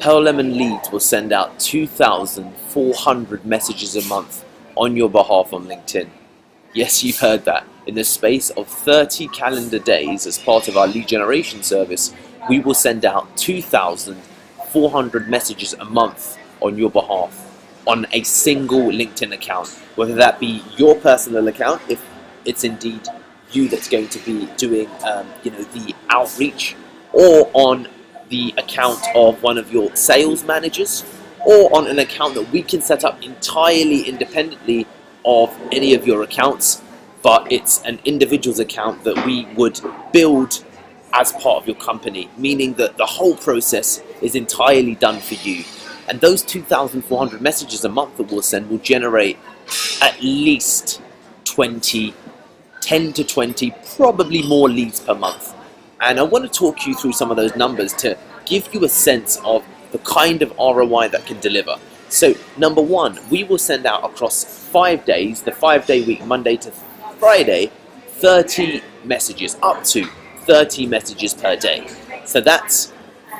Pearl Lemon Leads will send out 2,400 messages a month on your behalf on LinkedIn. Yes, you've heard that. In the space of 30 calendar days, as part of our lead generation service, we will send out 2,400 messages a month on your behalf on a single LinkedIn account, whether that be your personal account, if it's indeed you that's going to be doing the outreach, or on the account of one of your sales managers, or on an account that we can set up entirely independently of any of your accounts, but it's an individual's account that we would build as part of your company, meaning that the whole process is entirely done for you. And those 2,400 messages a month that we'll send will generate at least 10 to 20, probably more leads per month. And I want to talk you through some of those numbers to give you a sense of the kind of ROI that can deliver. So number one, we will send out across 5 days, the 5-day week, Monday to Friday, 30 messages, up to 30 messages per day. So that's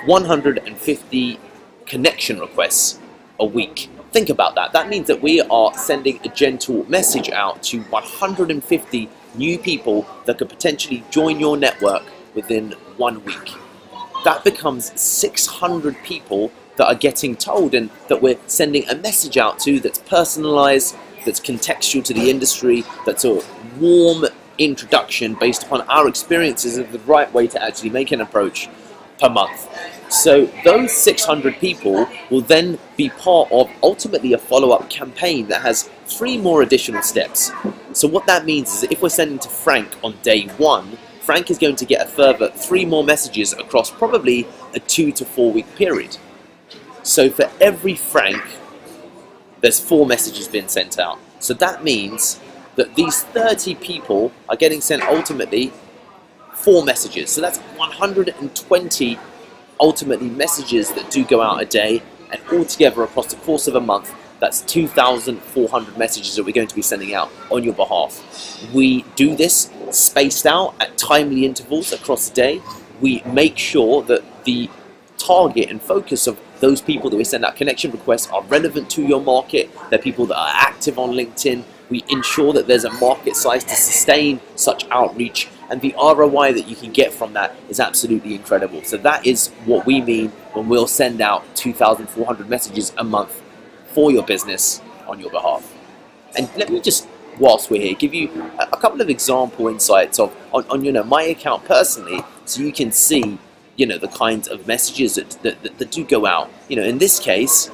150 connection requests a week. Think about that. That means that we are sending a gentle message out to 150 new people that could potentially join your network within 1 week. That becomes 600 people that are getting told and that we're sending a message out to that's personalized, that's contextual to the industry, that's a warm introduction based upon our experiences of the right way to actually make an approach per month. So those 600 people will then be part of ultimately a follow-up campaign that has 3 more additional steps. So what that means is that if we're sending to Frank on day 1, Frank is going to get a further 3 more messages across probably a 2 to 4 week period. So for every Frank, there's 4 messages being sent out. So that means that these 30 people are getting sent ultimately 4 messages. So that's 120 ultimately messages that do go out a day, and altogether across the course of a month, that's 2,400 messages that we're going to be sending out on your behalf. We do this spaced out at timely intervals across the day. We make sure that the target and focus of those people that we send out connection requests are relevant to your market. They're people that are active on LinkedIn. We ensure that there's a market size to sustain such outreach, and the ROI that you can get from that is absolutely incredible. So that is what we mean when we'll send out 2,400 messages a month for your business on your behalf. And let me just, whilst we're here, give you a couple of example insights on my account personally, so you can see the kinds of messages that do go out. In this case,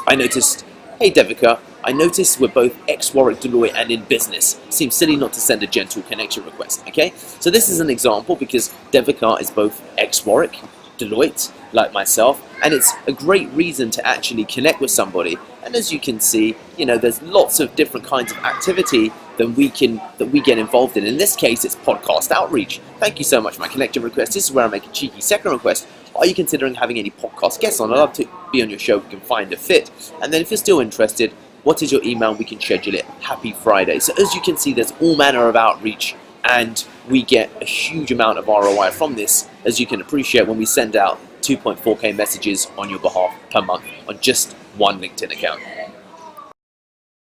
I noticed, hey Devika, I noticed we're both ex-Warwick Deloitte and in business. Seems silly not to send a gentle connection request, okay? So this is an example because Devika is both ex-Warwick Deloitte, like myself, and it's a great reason to actually connect with somebody. And as you can see, there's lots of different kinds of activity that we get involved in. In this case, it's podcast outreach. Thank you so much for my connection request. This is where I make a cheeky second request. Are you considering having any podcast guests on? I'd love to be on your show if we can find a fit. And then if you're still interested, what is your email? We can schedule it. Happy Friday. So as you can see, there's all manner of outreach, and we get a huge amount of ROI from this, as you can appreciate, when we send out 2.4K messages on your behalf per month on just one LinkedIn account.